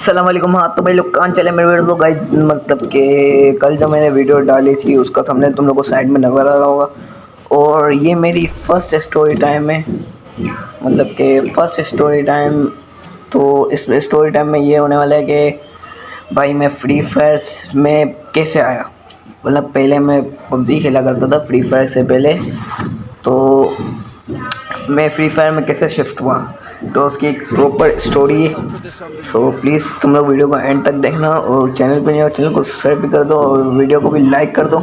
अस्सलाम वालेकुम। हाँ तो भाई लोग कहाँ चले मेरे वीडियो। तो गाइस मतलब कि कल जो मैंने वीडियो डाली थी उसका थंबनेल तुम लोग को साइड में नज़र आ रहा होगा। और ये मेरी फर्स्ट स्टोरी टाइम है, मतलब कि फ़र्स्ट स्टोरी टाइम। तो इस स्टोरी टाइम में ये होने वाला है कि भाई मैं फ्री फायर में कैसे आया। मतलब पहले मैं पबजी खेला करता था फ्री फायर से पहले, तो मैं फ्री फायर में कैसे शिफ्ट हुआ तो उसकी एक प्रॉपर स्टोरी है। सो प्लीज़ तुम लोग वीडियो को एंड तक देखना, और चैनल पे नहीं हो चैनल को सब्सक्राइब भी कर दो और वीडियो को भी लाइक कर दो।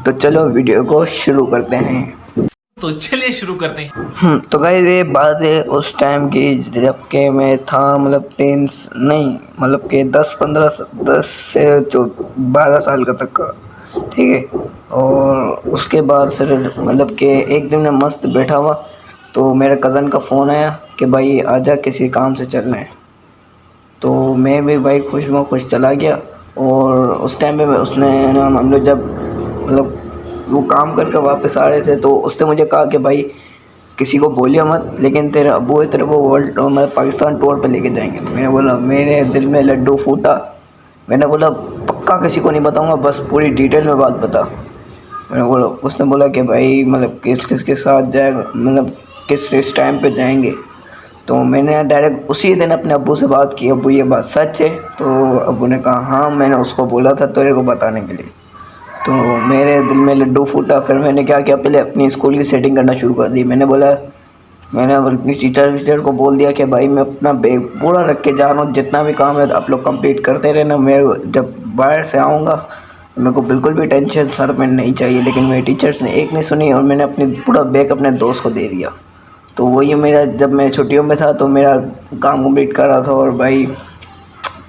तो चलो वीडियो को शुरू करते हैं। तो चलिए शुरू करते हैं। तो गाइस ये बात है उस टाइम की जब के मैं था मतलब टेंस नहीं, मतलब कि 10 से जो 12 साल का तक का, ठीक है। और उसके बाद फिर मतलब कि एक दिन मैं मस्त बैठा हुआ तो मेरे कज़न का फ़ोन आया कि भाई आजा किसी काम से चलना है। तो मैं भी भाई खुश चला गया। और उस टाइम पे उसने ना हम लोग जब मतलब वो काम करके वापस आ रहे थे तो उसने मुझे कहा कि भाई किसी को बोलिए मत, लेकिन तेरे अब्बू है तेरे को वर्ल्ड मतलब पाकिस्तान टूर पे लेके जाएंगे। तो मैंने बोला, मेरे दिल में लड्डू फूटा। मैंने बोला पक्का किसी को नहीं बताऊंगा, बस पूरी डिटेल में बात बता। मैंने बोला, उसने बोला कि भाई मतलब किस किस के साथ जाएगा, मतलब किस टाइम पे जाएंगे। तो मैंने डायरेक्ट उसी दिन अपने अब्बू से बात की, अब्बू ये बात सच है। तो अब्बू ने कहा हाँ, मैंने उसको बोला था तेरे को बताने के लिए। तो मेरे दिल में लड्डू फूटा। फिर मैंने क्या किया, पहले अपनी स्कूल की सेटिंग करना शुरू कर दी। मैंने अपनी टीचर को बोल दिया कि भाई मैं अपना बैग पूरा रख के जा रहा हूँ, जितना भी काम है आप लोग कंप्लीट करते रहना, मैं जब बाहर से आऊँगा मेरे को बिल्कुल भी टेंशन सर में नहीं चाहिए। लेकिन मेरे टीचर्स ने एक नहीं सुनी और मैंने अपनी पूरा बैग अपने दोस्त को दे दिया। तो वही मेरा, जब मैं छुट्टियों में था तो मेरा काम कंप्लीट कर रहा था, और भाई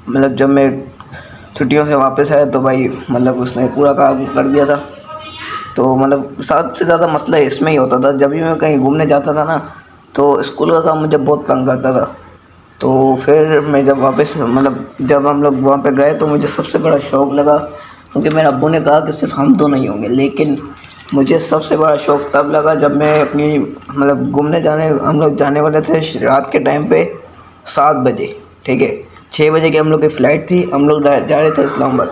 मतलब जब मैं छुट्टियों से वापस आया तो भाई मतलब उसने पूरा काम कर दिया था। तो मतलब सबसे ज़्यादा मसला इसमें ही होता था, जब भी मैं कहीं घूमने जाता था ना तो स्कूल का काम मुझे बहुत तंग करता था। तो फिर मैं जब वापस मतलब जब हम लोग वहाँ पे गए तो मुझे सबसे बड़ा शौक़ लगा, क्योंकि मेरे अब्बू ने कहा कि सिर्फ हम दो नहीं होंगे। लेकिन मुझे सबसे बड़ा शौक़ तब लगा जब मैं अपनी मतलब घूमने जाने, हम लोग जाने वाले थे रात के टाइम पे 7 बजे, ठीक है। 6 बजे की हम लोग की फ़्लाइट थी, हम लोग जा रहे थे इस्लामाबाद।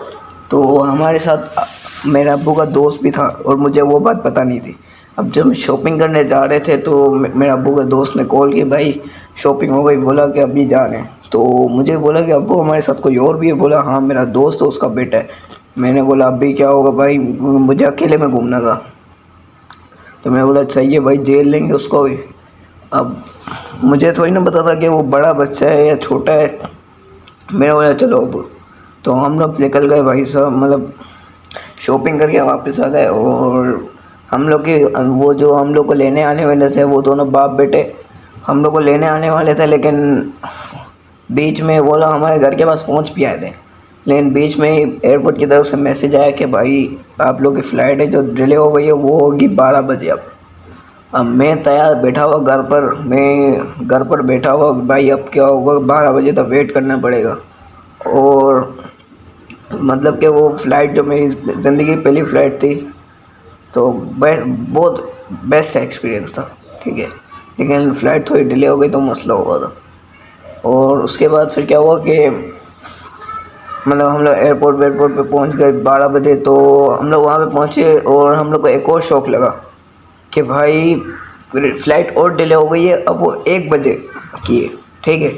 तो हमारे साथ मेरे अब्बू का दोस्त भी था और मुझे वो बात पता नहीं थी। अब जब हम शॉपिंग करने जा रहे थे तो मेरे अब्बू के दोस्त ने कॉल की, भाई शॉपिंग हो गई, बोला कि अभी जा रहे हैं। तो मुझे बोला कि अब्बू हमारे साथ कोई और भी है। बोला हाँ मेरा दोस्त है, उसका बेटा है। मैंने बोला अभी क्या होगा भाई, मुझे अकेले में घूमना था। तो मैं बोला सही है भाई, जेल लेंगे उसको भी। अब मुझे थोड़ी ना पता था कि वो बड़ा बच्चा है या छोटा है। मैंने बोला चलो अब। तो हम लोग निकल गए भाई साहब, मतलब शॉपिंग करके वापस आ गए। और हम लोग के वो जो हम लोग को लेने आने वाले थे वो दोनों बाप बेटे हम लोग को लेने आने वाले थे, लेकिन बीच में वो लोग हमारे घर के पास पहुंच भी आए थे। लेकिन बीच में ही एयरपोर्ट की तरफ से मैसेज आया कि भाई आप लोग की फ़्लाइट है जो डिले हो गई है वो होगी 12 बजे। अब मैं तैयार बैठा हुआ घर पर, मैं घर पर बैठा हुआ भाई अब क्या होगा, 12 बजे तक वेट करना पड़ेगा। और मतलब कि वो फ़्लाइट जो मेरी ज़िंदगी की पहली फ़्लाइट थी, तो बहुत बेस्ट एक्सपीरियंस था, ठीक है। लेकिन फ़्लाइट थोड़ी डिले हो गई तो मसला हुआ था। और उसके बाद फिर क्या हुआ कि मतलब हम लोग एयरपोर्ट पे पहुंच गए 12 बजे। तो हम लोग वहाँ पे पहुँचे और हम लोग को एक और शौक़ लगा कि भाई फ़्लाइट और डिले हो गई है, अब वो 1 बजे की है, ठीक है।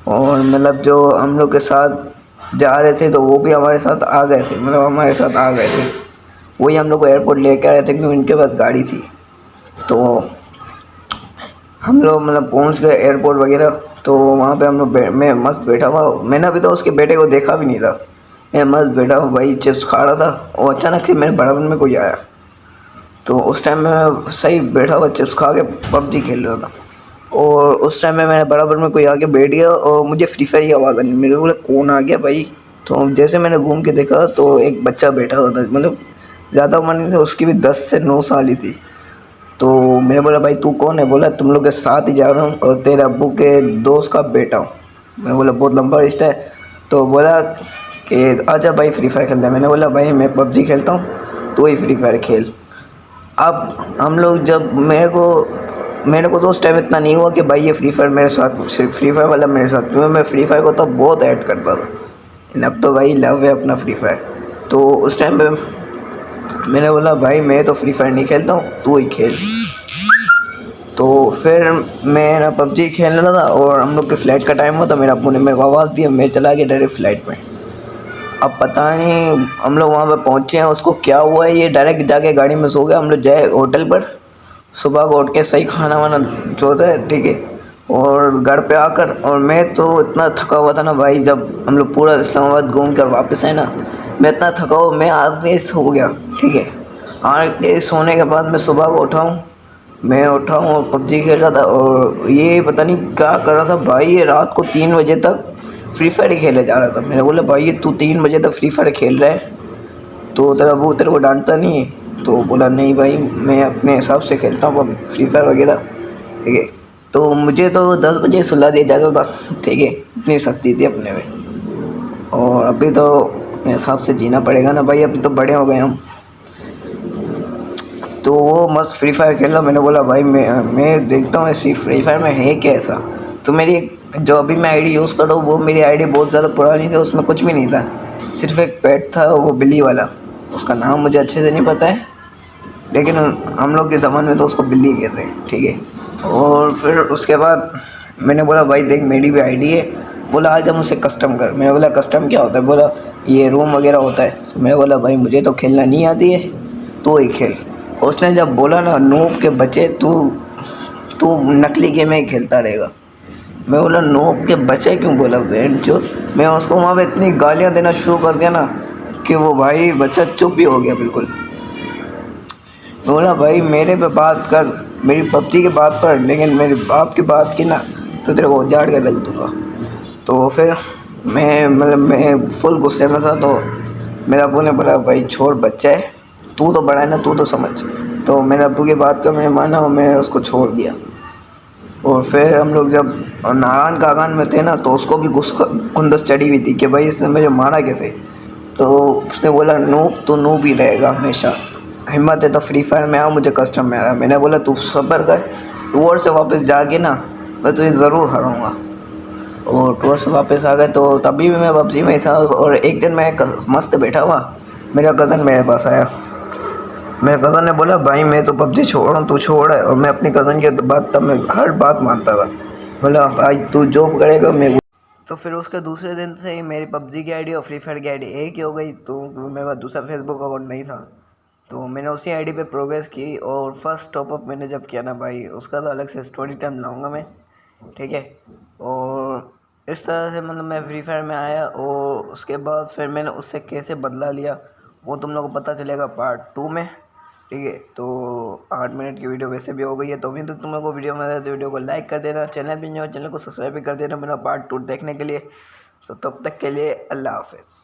और मतलब जो हम लोग के साथ जा रहे थे तो वो भी हमारे साथ आ गए थे, मतलब हमारे साथ आ गए थे। वही हम लोग को एयरपोर्ट लेके आए थे क्योंकि उनके पास गाड़ी थी। तो हम लोग मतलब पहुंच गए एयरपोर्ट वगैरह। तो वहाँ पे हम लोग मैं मस्त बैठा हुआ, मैंने अभी तो उसके बेटे को देखा भी नहीं था। मैं मस्त बैठा हुआ भाई चिप्स खा रहा था, और अचानक से मेरे बराबर में कोई आया। तो उस टाइम मैं सही बैठा हुआ चिप्स खा के पबजी खेल रहा था। और उस टाइम में मेरे बराबर में कोई आके बैठ गया और मुझे फ्री फायर की आवाज़ आई। मेरे बोले कौन आ गया भाई। तो जैसे मैंने घूम के देखा तो एक बच्चा बैठा हुआ था, मतलब ज़्यादा उम्र नहीं थी उसकी भी, 10 से 9 साल ही थी। तो मैंने बोला भाई तू कौन है। बोला तुम लोग के साथ ही जा रहा हूँ और तेरे अब्बू के दोस्त का बेटा हूँ। मैं बोला बहुत लंबा रिश्ता है। तो बोला कि आजा भाई फ्री फायर खेलते हैं। मैंने बोला भाई मैं पबजी खेलता हूँ, तो ही फ्री फायर खेल। अब हम लोग जब मेरे को मेरे को तो उस टाइम इतना नहीं हुआ कि भाई ये फ्री फायर मेरे साथ, सिर्फ फ्री फायर वाला मेरे साथ, क्योंकि मैं फ्री फायर को तो बहुत ऐड करता था। लेकिन अब तो भाई लव है अपना फ्री फायर। तो उस टाइम पे मैंने बोला भाई मैं तो फ्री फायर नहीं खेलता हूँ, तू ही खेल। तो फिर मैं ना पबजी खेलने लगा और हम लोग के फ़्लाइट का टाइम हुआ तो मेरे अब्बू ने मेरे को आवाज़ दी, मैं चला गया डायरेक्ट फ़्लाइट में। अब पता नहीं हम लोग वहाँ पे पहुँचे हैं, उसको क्या हुआ है, ये डायरेक्ट जाके गाड़ी में सो गया। हम लोग जाए होटल पर, सुबह को उठ के सही खाना वाना जो होता है, ठीक है, और घर पे आकर, और मैं तो इतना थका हुआ था ना भाई, जब हम लोग पूरा इस्लामाबाद घूम कर वापस आए ना, मैं इतना थका हुआ, मैं आधे सो गया, ठीक है। आधे सोने के बाद मैं सुबह को उठा हूँ, मैं उठा हूँ और पबजी खेल रहा था, और ये पता नहीं क्या कर रहा था भाई, ये रात को 3 बजे तक फ्री फायर ही खेले जा रहा था। मैंने बोला भाई ये तू 3 बजे तक फ्री फायर खेल रहा है, तो तेरा वो तेरे को डांटता नहीं है? तो बोला नहीं भाई मैं अपने हिसाब से खेलता हूँ अब फ्री फायर वगैरह, ठीक है। तो मुझे तो 10 बजे सुला दिया जाता था, ठीक है, इतनी सख्ती थी अपने में। और अभी तो अपने हिसाब से जीना पड़ेगा ना भाई, अभी तो बड़े हो गए हम। तो वो मस्त फ्री फायर खेल रहा, मैंने बोला भाई मैं देखता हूँ इस फ्री फायर में है क्या ऐसा। तो मेरी जो अभी मैं आईडी यूज़ कर रहा हूँ वो मेरी आईडी बहुत ज़्यादा पुरानी थी, उसमें कुछ भी नहीं था, सिर्फ एक पेट था वो बिल्ली वाला, उसका नाम मुझे अच्छे से नहीं पता है, लेकिन हम लोग के ज़माने में तो उसको बिल्ली कहते हैं, ठीक है। और फिर उसके बाद मैंने बोला भाई देख मेरी भी आईडी है, बोला आज हम उसे कस्टम कर। मैंने बोला कस्टम क्या होता है? बोला ये रूम वगैरह होता है। तो मैंने बोला भाई मुझे तो खेलना नहीं आती है, तू ही खेल। उसने जब बोला ना नूब के बच्चे, तू तू नकली गेम ही खेलता रहेगा। मैं बोला नूब के बच्चे क्यों बोला बेंचोद? मैं उसको वहाँ पे इतनी गालियाँ देना शुरू कर दिया ना कि वो भाई बच्चा चुप ही हो गया बिल्कुल। बोला भाई मेरे पे बात कर, मेरी पबजी की बात पर, लेकिन मेरे बाप की बात की ना तो तेरे को उजाड़ कर रख दूँगा। तो फिर मैं फुल गुस्से में था, तो मेरे अब्बू ने बोला भाई छोड़ बच्चा है, तू तो बड़ा है ना, तू तो समझ। तो मेरे अब्बू की बात का मैंने माना और मैंने उसको छोड़ दिया। और फिर हम लोग जब नारायण कागान में थे ना, तो उसको भी खुंदस चढ़ी हुई थी कि भाई इसने मुझे मारा कैसे। तो उसने बोला नूब तो नूब ही रहेगा हमेशा, हिम्मत है तो फ्री फायर में आओ, मुझे कस्टम में आ रहा। मैंने बोला तू सब्र कर, टूर से वापस जाके ना मैं तुझे ज़रूर हराऊँगा। और टूर से वापस आ गए तो तभी भी मैं पबजी में ही था। और एक दिन मैं मस्त बैठा हुआ, मेरा कज़न मेरे पास आया। मेरे कज़न ने बोला भाई मैं तो पबजी छोड़ रहा हूँ, तू छोड़ है। और मैं अपनी कज़न की बात, तब मैं हर बात मानता था। बोला भाई तू जॉब करेगा मैं। तो फिर उसके दूसरे दिन से ही मेरी पबजी की आईडी और फ्री फायर की आईडी एक ही हो गई। तो मेरे पास दूसरा फेसबुक अकाउंट नहीं था, तो मैंने उसी आईडी पे प्रोग्रेस की। और फर्स्ट टॉपअप मैंने जब किया ना भाई, उसका तो अलग से स्टोरी टाइम लाऊंगा मैं, ठीक है। और इस तरह से मतलब मैं फ्री फायर में आया, और उसके बाद फिर मैंने उससे कैसे बदला लिया वो तुम लोगों को पता चलेगा पार्ट 2 में, ठीक है। तो 8 मिनट की वीडियो वैसे भी हो गई है, तो अभी तो तुम लोग को वीडियो में तो वीडियो को लाइक कर देना, चैनल पे नहीं हो चैनल को सब्सक्राइब भी कर देना मेरा पार्ट 2 देखने के लिए। तो तब तक के लिए अल्लाह हाफ़िज़।